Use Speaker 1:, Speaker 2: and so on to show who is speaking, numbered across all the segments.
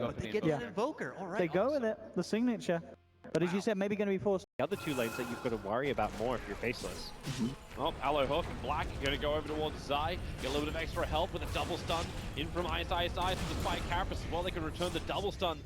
Speaker 1: But they get an Invoker, alright.
Speaker 2: They go with it, the signature. But as you said, maybe going to be forced.
Speaker 3: The other two lanes that you've got to worry about more if you're Faceless.
Speaker 4: Well, Aloe Hook and Black are going to go over towards Zai. Get a little bit of extra help with a double stun in from iceiceice with the Spike Carapace as well. They can return the double stun.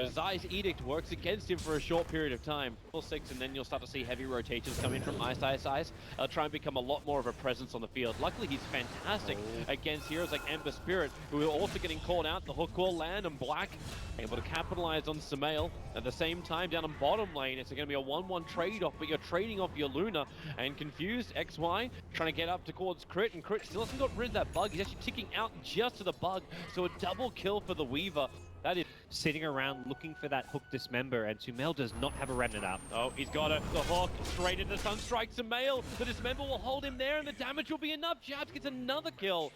Speaker 4: Zai's Edict works against him for a short period of time. 6, and then you'll start to see heavy rotations come in from iceiceice. They'll try and become a lot more of a presence on the field. Luckily, he's fantastic against heroes like Ember Spirit, who are also getting called out. The hook will land, and Black able to capitalize on Sumail. At the same time, down on bottom lane, it's going to be a 1-1 trade-off, but you're trading off your Luna. And Confused, XY, trying to get up towards Crit, and Crit still hasn't got rid of that bug. He's actually ticking out just to the bug, so a double kill for the Weaver. That is
Speaker 3: sitting around looking for that hook dismember, and Sumail does not have a remnant up.
Speaker 4: Oh, he's got it. The hook straight into Sunstrike. Sumail, the dismember will hold him there, and the damage will be enough. Jabz gets another kill,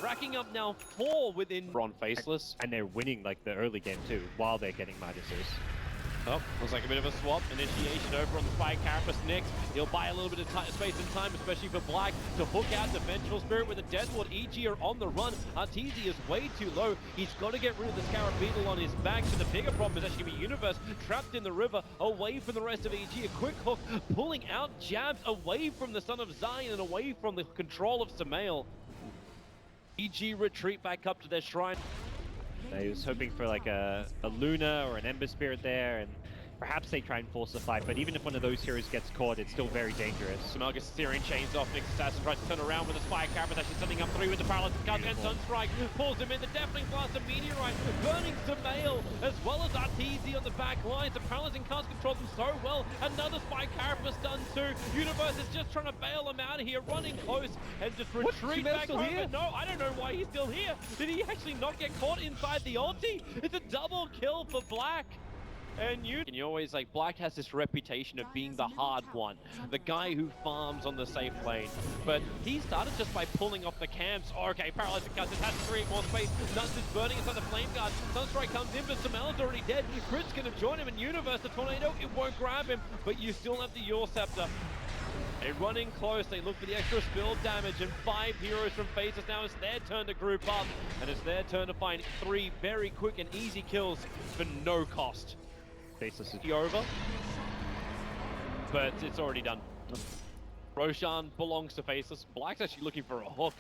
Speaker 4: racking up now 4 within on Faceless.
Speaker 3: And they're winning like the early game too, while they're getting Midases.
Speaker 4: Oh, looks like a bit of a swap. Initiation over on the Spike Carapace next. He'll buy a little bit of space and time, especially for Black, to hook out the Vengeful Spirit with a Deathward. EG are on the run. Arteezy is way too low. He's got to get rid of the Scarab Beetle on his back. So the bigger problem is actually going to be Universe trapped in the river, away from the rest of EG. A quick hook, pulling out Jabz away from the Son of Zion and away from the control of Sumail. EG retreat back up to their shrine.
Speaker 3: I was hoping for like a Luna or an Ember Spirit there, and perhaps they try and force the fight, but even if one of those heroes gets caught, it's still very dangerous.
Speaker 4: Sumail gets Searing Chains off. Next Assassin tries to turn around with a Spike Carapace, actually setting up 3 with the Paralysis Cut, and Sunstrike pulls him in. The Deafening Blast of Meteorite, burning Sumail, as well as Arteezy on the back lines. The Paralyzing Cast controls them so well. Another Spike Carapace done too. Universe is just trying to bail him out of here, running close, and just retreat back over. No, I don't know why he's still here. Did he actually not get caught inside the ulti? It's a double kill for Black. And you always, like, Black has this reputation of being the hard one, the guy who farms on the safe lane. But he started just by pulling off the camps. Oh, okay, Paralyzing Cuts, it has to create more space. NutZ is burning inside the Flame Guard. Sunstrike comes in, but Sumail's already dead. Crit's gonna join him in Universe. The Tornado, it won't grab him, but you still have the Yule Scepter. They're running close, they look for the extra spill damage, and 5 heroes from Faceless. Now it's their turn to group up, and it's their turn to find 3 very quick and easy kills for no cost.
Speaker 3: Faceless is
Speaker 4: over, but it's already done. Roshan belongs to Faceless. Black's actually looking for a hook.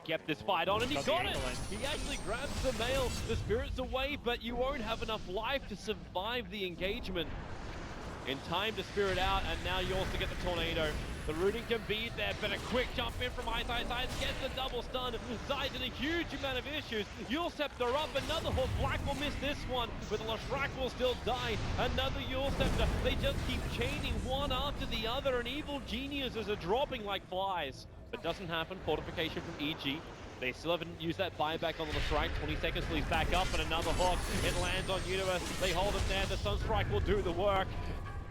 Speaker 4: Kept this fight on, and he got it! He actually grabs Sumail. The Spirit's away, but you won't have enough life to survive the engagement. In time to Spirit out, and now you also get the Tornado. The rooting can be there, but a quick jump in from iceiceice gets the double stun. Zai's in a huge amount of issues. Yule Scepter up, another hook. Black will miss this one, but the Lashrak will still die. Another Yule Scepter. They just keep chaining one after the other, and evil geniuses are dropping like flies. But doesn't happen. Fortification from EG. They still haven't used that buyback on the Strike. 20 seconds till he's back up, and another hook. It lands on Universe. They hold him there. The Sunstrike will do the work.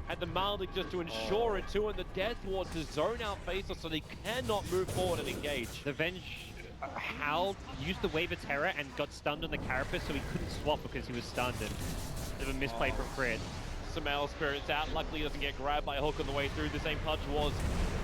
Speaker 4: Had the Malding just to ensure it too, and the Death Ward to zone out Faceless so they cannot move forward and engage.
Speaker 3: The Venge Hal used the Wave of Terror and got stunned on the Carapace, so he couldn't swap because he was stunned, and bit of a misplay from Crit.
Speaker 4: Sumail Spirit's out. Luckily he doesn't get grabbed by a hook on the way through. The same punch was,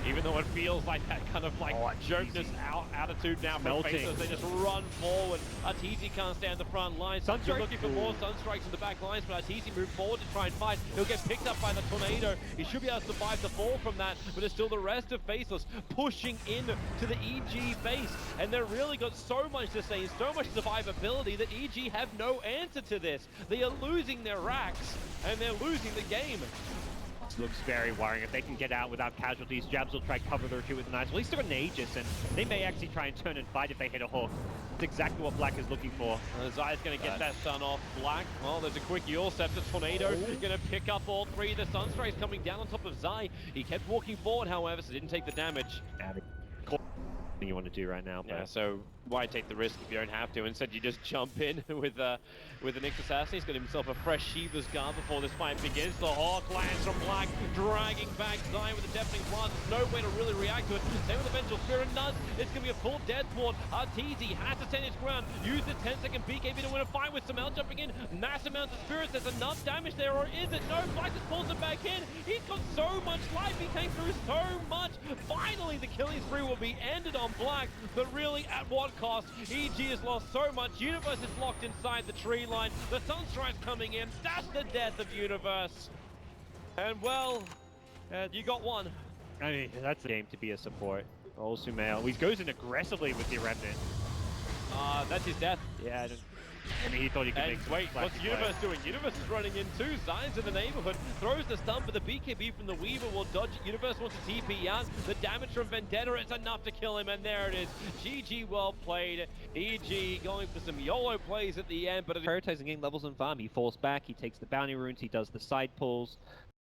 Speaker 4: even though it feels like that kind of like jokeness attitude now from Faceless, they just run forward. Arteezy can't stay on the front line. You're looking for more Sunstrikes in the back lines, but Arteezy moved forward to try and fight. He'll get picked up by the Tornado. He should be able to survive the fall from that, but it's still the rest of Faceless pushing in to the EG base, and they've really got so much to say, so much survivability that EG have no answer to this. They are losing their racks, and they're losing the game.
Speaker 3: This looks very worrying. If they can get out without casualties, Jabz will try cover their 2 with the knives. Well, he's still got an Aegis, and they may actually try and turn and fight if they hit a hook. That's exactly what Black is looking for.
Speaker 4: Zai's going to get that stun off Black. Well, there's a quick Yule Scepter. Tornado going to pick up all 3. The Sunstrike's coming down on top of Zai. He kept walking forward, however, so didn't take the damage.
Speaker 3: You want to do right now, but
Speaker 4: yeah, so why take the risk if you don't have to? Instead, you just jump in with the Nyx Assassin. He's got himself a fresh Shiva's Guard before this fight begins. The Hawk lands from Black, dragging back Zion with a Deafening Blast. There's no way to really react to it. Same with the Vengeful Spirit. NutZ, it's going to be a full Death Ward. Arteezy has to stand his ground. Use the 10-second BKB to win a fight with Sumail jumping in. Mass amounts of spirits. There's enough damage there, or is it? No, Black just pulls him back in. He's got so much life. He came through so much. Finally, the killing spree will be ended on Black, but really at what cost. EG has lost so much. Universe is locked inside the tree line. The Sunstrike's coming in. That's the death of Universe. And well, you got one.
Speaker 3: I mean, that's a game to be a support. Oh, Sumail. He goes in aggressively with the Remnant.
Speaker 4: That's his death.
Speaker 3: Yeah, I mean, he thought he could
Speaker 4: And
Speaker 3: make some
Speaker 4: wait, what's
Speaker 3: flashy
Speaker 4: Universe
Speaker 3: plays.
Speaker 4: doing? Universe is running in too. Zion's in the neighborhood. Throws the stun, but the BKB from the Weaver will dodge it. Universe wants to TP out. The damage from Vendetta is enough to kill him, and there it is. GG, well played. EG going for some YOLO plays at the end, but
Speaker 3: Prioritizing getting levels and farm. He falls back, he takes the bounty runes, he does the side pulls.